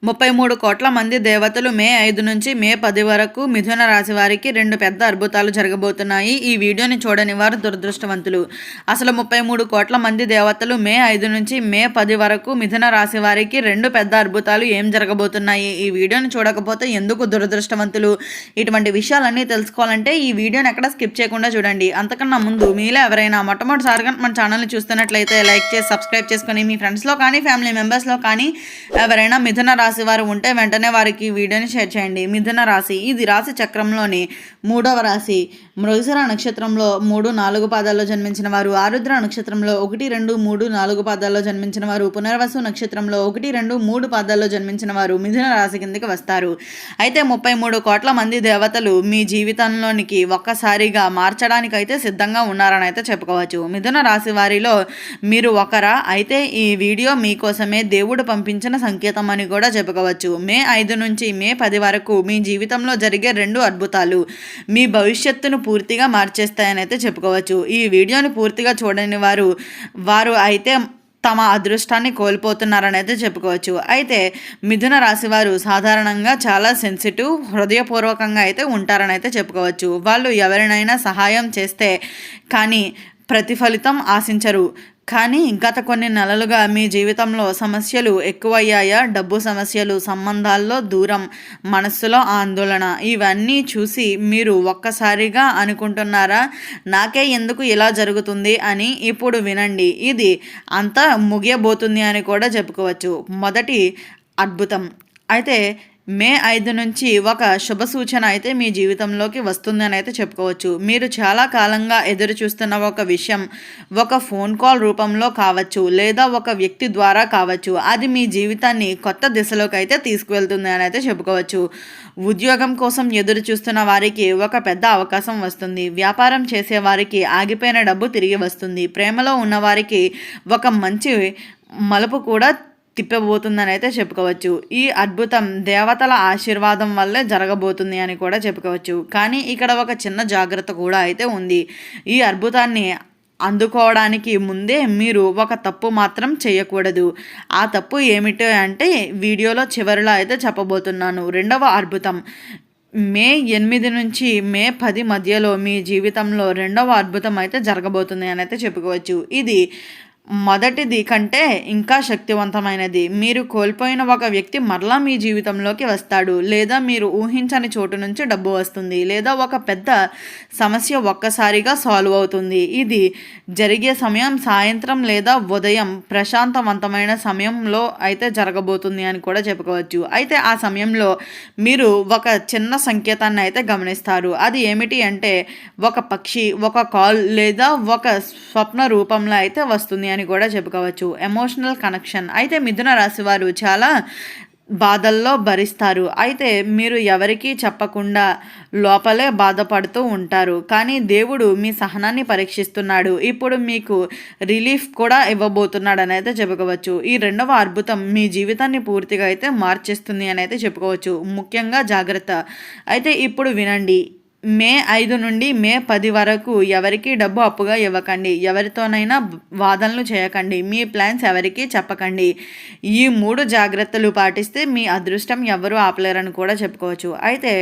33 కోట్ల మంది దేవతలు మే 5 నుంచి మే 10 వరకు మిథున రాశి వారికి 2 పెద్ద అద్భుతాలు జరగబోతున్నాయి. ఈ వీడియోని చూడని వారు దురదృష్టవంతులు. అసలు 33 కోట్ల మంది దేవతలు మే 5 నుంచి మే 10 వరకు మిథున రాశి వారికి 2 పెద్ద అద్భుతాలు ఏం జరగబోతున్నాయి? ఈ వీడియోని చూడకపోతే ఎందుకు దురదృష్టవంతులు? ఇటువంటి విషయాలన్నీ తెలుసుకోవాలంటే ఈ వీడియోని ఎక్కడ స్కిప్ చేయకుండా చూడండి. అంతకన్నా ముందు మీలో ఎవరైనా మొట్టమొదటిసారిగా మన ఛానల్ని చూస్తున్నట్లయితే లైక్ చేసి సబ్స్క్రైబ్ చేసుకొని మీ ఫ్రెండ్స్లో కానీ ఫ్యామిలీ మెంబర్స్లో కానీ ఎవరైనా మిథున రాశి వారు ఉంటే వెంటనే వారికి వీడియోని షేర్ చేయండి. మిథున రాశి ఇది రాశి చక్రంలోని 3వ రాశి. మృగశిర నక్షత్రంలో 3, 4 పాదాల్లో జన్మించిన వారు, ఆరుద్ర నక్షత్రంలో 1, 2, 3, 4 పాదాల్లో జన్మించిన వారు, పునర్వసు నక్షత్రంలో 1, 2, 3 పాదాల్లో జన్మించిన వారు మిథున రాశి కిందకి వస్తారు. అయితే 33 కోట్ల మంది దేవతలు మీ జీవితంలోనికి ఒక్కసారిగా మార్చడానికైతే సిద్ధంగా ఉన్నారని అయితే చెప్పుకోవచ్చు. మిథున రాశి వారిలో మీరు ఒకరా? అయితే ఈ వీడియో మీకోసమే దేవుడు పంపించిన సంకేతం అని కూడా చెప్పుకోవచ్చు. మే 5 నుంచి మే 10 వరకు మీ జీవితంలో జరిగే 2 అద్భుతాలు మీ భవిష్యత్తును పూర్తిగా మార్చేస్తాయని అయితే చెప్పుకోవచ్చు. ఈ వీడియోని పూర్తిగా చూడని వారు అయితే తమ అదృష్టాన్ని కోల్పోతున్నారని అయితే చెప్పుకోవచ్చు. అయితే మిథున రాశి వారు సాధారణంగా చాలా సెన్సిటివ్, హృదయపూర్వకంగా అయితే ఉంటారని అయితే చెప్పుకోవచ్చు. వాళ్ళు ఎవరినైనా సహాయం చేస్తే కానీ ప్రతిఫలితం ఆశించరు. కానీ గత కొన్ని నెలలుగా మీ జీవితంలో సమస్యలు ఎక్కువయ్యాయా? డబ్బు సమస్యలు, సంబంధాల్లో దూరం, మనస్సులో ఆందోళన, ఇవన్నీ చూసి మీరు ఒక్కసారిగా అనుకుంటున్నారా నాకే ఎందుకు ఇలా జరుగుతుంది అని? ఇప్పుడు వినండి, ఇది అంతా ముగియబోతుంది అని కూడా చెప్పుకోవచ్చు. మొదటి అద్భుతం అయితే మే 5 నుంచి ఒక శుభ సూచన అయితే మీ జీవితంలోకి వస్తుంది అని అయితే చెప్పుకోవచ్చు. మీరు చాలా కాలంగా ఎదురు చూస్తున్న ఒక విషయం ఒక ఫోన్ కాల్ రూపంలో కావచ్చు, లేదా ఒక వ్యక్తి ద్వారా కావచ్చు, అది మీ జీవితాన్ని కొత్త దిశలోకి అయితే తీసుకువెళ్తుంది అని అయితే చెప్పుకోవచ్చు. ఉద్యోగం కోసం ఎదురు చూస్తున్న వారికి ఒక పెద్ద అవకాశం వస్తుంది. వ్యాపారం చేసే వారికి ఆగిపోయిన డబ్బు తిరిగి వస్తుంది. ప్రేమలో ఉన్నవారికి ఒక మంచి మలుపు కూడా తిప్పబోతుందని అయితే చెప్పుకోవచ్చు. ఈ అద్భుతం దేవతల ఆశీర్వాదం వల్లే జరగబోతుంది అని కూడా చెప్పుకోవచ్చు. కానీ ఇక్కడ ఒక చిన్న జాగ్రత్త కూడా అయితే ఉంది. ఈ అద్భుతాన్ని అందుకోవడానికి ముందే మీరు ఒక తప్పు మాత్రం చేయకూడదు. ఆ తప్పు ఏమిటో అంటే వీడియోలో చివరిలో అయితే చెప్పబోతున్నాను. రెండవ అద్భుతం మే 8 నుంచి మే 10 మధ్యలో మీ జీవితంలో రెండవ అద్భుతం అయితే జరగబోతుంది అని అయితే చెప్పుకోవచ్చు. ఇది మొదటిది కంటే ఇంకా శక్తివంతమైనది. మీరు కోల్పోయిన ఒక వ్యక్తి మరలా మీ జీవితంలోకి వస్తాడు, లేదా మీరు ఊహించని చోటు నుంచి డబ్బు వస్తుంది, లేదా ఒక పెద్ద సమస్య ఒక్కసారిగా సాల్వ్ అవుతుంది. ఇది జరిగే సమయం సాయంత్రం లేదా ఉదయం ప్రశాంతవంతమైన సమయంలో అయితే జరగబోతుంది అని కూడా చెప్పుకోవచ్చు. అయితే ఆ సమయంలో మీరు ఒక చిన్న సంకేతాన్ని అయితే గమనిస్తారు. అది ఏమిటి అంటే ఒక పక్షి, ఒక కాల్ లేదా ఒక స్వప్న రూపంలో అయితే వస్తుంది అని కూడా చెప్పుకోవచ్చు. ఎమోషనల్ కనెక్షన్ అయితే మిథున రాశి వారు చాలా బాధల్లో భరిస్తారు. అయితే మీరు ఎవరికీ చెప్పకుండా లోపలే బాధపడుతూ ఉంటారు. కానీ దేవుడు మీ సహనాన్ని పరీక్షిస్తున్నాడు. ఇప్పుడు మీకు రిలీఫ్ కూడా ఇవ్వబోతున్నాడు అని అయితే చెప్పుకోవచ్చు. ఈ రెండవ అద్భుతం మీ జీవితాన్ని పూర్తిగా అయితే మార్చేస్తుంది అని అయితే చెప్పుకోవచ్చు. ముఖ్యంగా జాగ్రత్త అయితే ఇప్పుడు వినండి. మే 5 నుండి మే 10 వరకు ఎవరికి డబ్బు అప్పుగా ఇవ్వకండి. ఎవరితోనైనా వాదనలు చేయకండి. మీ ప్లాన్స్ ఎవరికి చెప్పకండి. ఈ 3 జాగ్రత్తలు పాటిస్తే మీ అదృష్టం ఎవరు ఆపలేరని కూడా చెప్పుకోవచ్చు. అయితే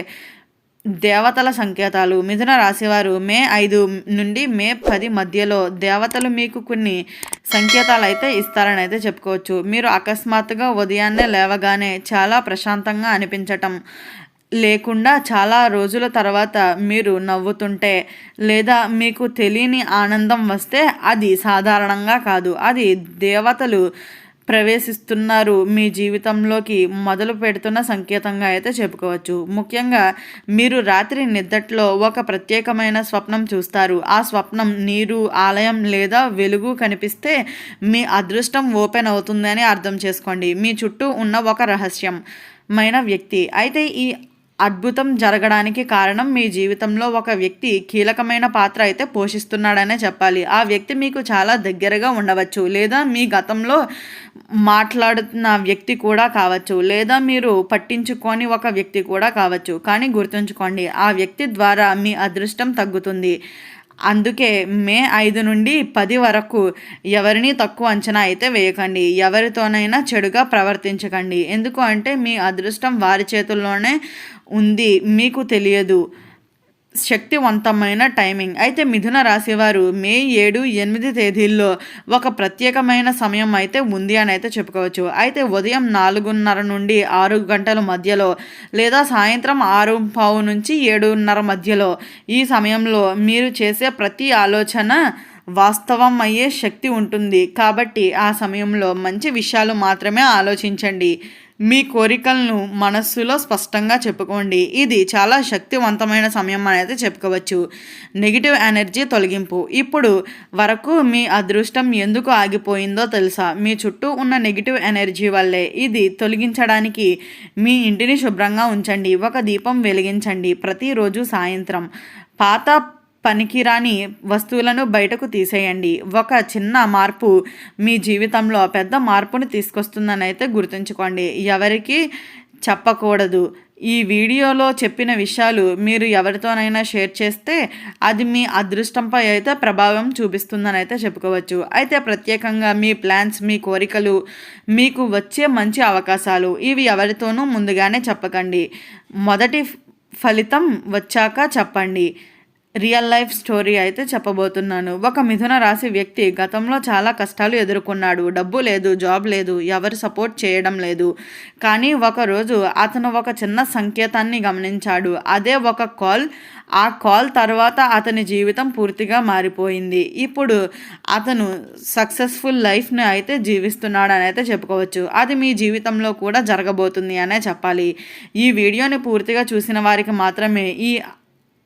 దేవతల సంకేతాలు మిథున రాశివారు మే 5 నుండి మే 10 మధ్యలో దేవతలు మీకు కొన్ని సంకేతాలు అయితే ఇస్తారని అయితే చెప్పుకోవచ్చు. మీరు అకస్మాత్తుగా ఉదయాన్నే లేవగానే చాలా ప్రశాంతంగా అనిపించటం, లేకుండా చాలా రోజుల తర్వాత మీరు నవ్వుతుంటే, లేదా మీకు తెలియని ఆనందం వస్తే అది సాధారణంగా కాదు, అది దేవతలు ప్రవేశిస్తున్నారు మీ జీవితంలోకి మొదలు పెడుతున్న సంకేతంగా అయితే చెప్పుకోవచ్చు. ముఖ్యంగా మీరు రాత్రి నిద్దట్లో ఒక ప్రత్యేకమైన స్వప్నం చూస్తారు. ఆ స్వప్నం నీరు, ఆలయం లేదా వెలుగు కనిపిస్తే మీ అదృష్టం ఓపెన్ అవుతుందని అర్థం చేసుకోండి. మీ చుట్టూ ఉన్న ఒక రహస్యమైన వ్యక్తి. అయితే ఈ అద్భుతం జరగడానికి కారణం మీ జీవితంలో ఒక వ్యక్తి కీలకమైన పాత్ర అయితే పోషిస్తున్నాడనే చెప్పాలి. ఆ వ్యక్తి మీకు చాలా దగ్గరగా ఉండవచ్చు, లేదా మీ గతంలో మాట్లాడుతున్న వ్యక్తి కూడా కావచ్చు, లేదా మీరు పట్టించుకొని ఒక వ్యక్తి కూడా కావచ్చు. కానీ గుర్తుంచుకోండి, ఆ వ్యక్తి ద్వారా మీ అదృష్టం తగ్గుతుంది. అందుకే మే 5 నుండి 10 వరకు ఎవరిని తక్కువ అంచనా అయితే వేయకండి. ఎవరితోనైనా చెడుగా ప్రవర్తించకండి. ఎందుకు అంటే మీ అదృష్టం వారి చేతుల్లోనే ఉంది, మీకు తెలియదు. శక్తివంతమైన టైమింగ్. అయితే మిథున రాశి వారు మే 7, 8 తేదీల్లో ఒక ప్రత్యేకమైన సమయం అయితే ఉంది అని అయితే చెప్పుకోవచ్చు. అయితే ఉదయం 4:30 నుండి 6 గంటల మధ్యలో లేదా సాయంత్రం 6:15 నుంచి 7:30 మధ్యలో ఈ సమయంలో మీరు చేసే ప్రతి ఆలోచన వాస్తవం అయ్యే శక్తి ఉంటుంది. కాబట్టి ఆ సమయంలో మంచి విషయాలు మాత్రమే ఆలోచించండి. మీ కోరికలను మనస్సులో స్పష్టంగా చెప్పుకోండి. ఇది చాలా శక్తివంతమైన సమయం అనేది చెప్పుకోవచ్చు. నెగిటివ్ ఎనర్జీ తొలగింపు. ఇప్పుడు వరకు మీ అదృష్టం ఎందుకు ఆగిపోయిందో తెలుసా? మీ చుట్టూ ఉన్న నెగిటివ్ ఎనర్జీ వల్లే. ఇది తొలగించడానికి మీ ఇంటిని శుభ్రంగా ఉంచండి. ఒక దీపం వెలిగించండి ప్రతిరోజు సాయంత్రం. పాత పనికిరాని వస్తువులను బయటకు తీసేయండి. ఒక చిన్న మార్పు మీ జీవితంలో పెద్ద మార్పుని తీసుకొస్తుందని అయితే గుర్తుంచుకోండి. ఎవరికి చెప్పకూడదు. ఈ వీడియోలో చెప్పిన విషయాలు మీరు ఎవరితోనైనా షేర్ చేస్తే అది మీ అదృష్టంపై అయితే ప్రభావం చూపిస్తుందని అయితే చెప్పుకోవచ్చు. అయితే ప్రత్యేకంగా మీ ప్లాన్స్, మీ కోరికలు, మీకు వచ్చే మంచి అవకాశాలు ఇవి ఎవరితోనూ ముందుగానే చెప్పకండి. మొదటి ఫలితం వచ్చాక చెప్పండి. రియల్ లైఫ్ స్టోరీ అయితే చెప్పబోతున్నాను. ఒక మిథున రాశి వ్యక్తి గతంలో చాలా కష్టాలు ఎదుర్కొన్నాడు. డబ్బు లేదు, జాబ్ లేదు, ఎవరు సపోర్ట్ చేయడం లేదు. కానీ ఒకరోజు అతను ఒక చిన్న సంకేతాన్ని గమనించాడు. అదే ఒక కాల్. ఆ కాల్ తర్వాత అతని జీవితం పూర్తిగా మారిపోయింది. ఇప్పుడు అతను సక్సెస్ఫుల్ లైఫ్ని అయితే జీవిస్తున్నాడు అని అయితే చెప్పుకోవచ్చు. అది మీ జీవితంలో కూడా జరగబోతుంది అనే చెప్పాలి. ఈ వీడియోని పూర్తిగా చూసిన వారికి మాత్రమే ఈ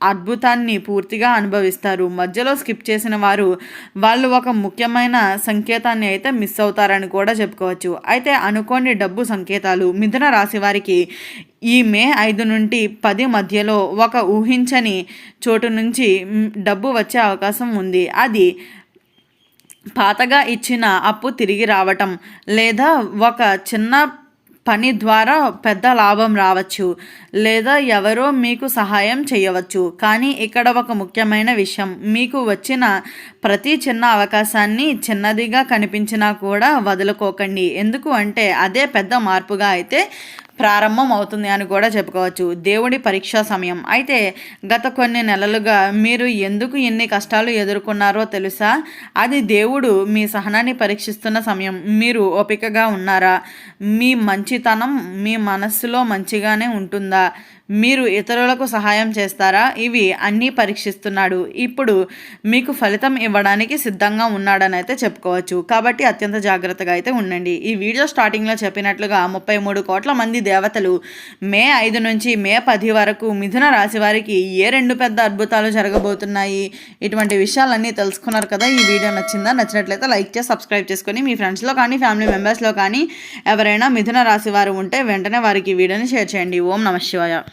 అద్భుతాన్ని పూర్తిగా అనుభవిస్తారు. మధ్యలో స్కిప్ చేసిన వాళ్ళు ఒక ముఖ్యమైన సంకేతాన్ని అయితే మిస్ అవుతారని కూడా చెప్పుకోవచ్చు. అయితే అనుకోని డబ్బు సంకేతాలు. మిథున రాశి వారికి ఈ మే 5 నుండి 10 మధ్యలో ఒక ఊహించని చోటు నుంచి డబ్బు వచ్చే అవకాశం ఉంది. అది పాతగా ఇచ్చిన అప్పు తిరిగి రావటం, లేదా ఒక చిన్న పని ద్వారా పెద్ద లాభం రావచ్చు, లేదా ఎవరో మీకు సహాయం చేయవచ్చు. కానీ ఇక్కడ ఒక ముఖ్యమైన విషయం, మీకు వచ్చిన ప్రతి చిన్న అవకాశాన్ని చిన్నదిగా కనిపించినా కూడా వదులుకోకండి. ఎందుకు అంటే అదే పెద్ద మార్పుగా అయితే ప్రారంభం అవుతుంది అని కూడా చెప్పుకోవచ్చు. దేవుడి పరీక్షా సమయం. అయితే గత కొన్ని నెలలుగా మీరు ఎందుకు ఎన్ని కష్టాలు ఎదుర్కొన్నారో తెలుసా? అది దేవుడు మీ సహనాన్ని పరీక్షిస్తున్న సమయం. మీరు ఓపికగా ఉన్నారా? మీ మంచితనం మీ మనస్సులో మంచిగానే ఉంటుందా? మీరు ఇతరులకు సహాయం చేస్తారా? ఇవి అన్నీ పరీక్షిస్తున్నాడు. ఇప్పుడు మీకు ఫలితం ఇవ్వడానికి సిద్ధంగా ఉన్నాడని అయితే చెప్పుకోవచ్చు. కాబట్టి అత్యంత జాగ్రత్తగా అయితే ఉండండి. ఈ వీడియో స్టార్టింగ్లో చెప్పినట్లుగా 33 కోట్ల మంది దేవతలు మే 5 నుంచి మే 10 వరకు మిథున రాశి వారికి ఏ 2 పెద్ద అద్భుతాలు జరగబోతున్నాయి, ఇటువంటి విషయాలన్నీ తెలుసుకున్నారు కదా. ఈ వీడియో నచ్చిందా? నచ్చినట్లయితే లైక్ చేసి సబ్స్క్రైబ్ చేసుకొని మీ ఫ్రెండ్స్లో కానీ ఫ్యామిలీ మెంబర్స్లో కానీ ఎవరైనా మిథున రాశి వారు ఉంటే వెంటనే వారికి ఈ వీడియోని షేర్ చేయండి. ఓం నమః శివాయ.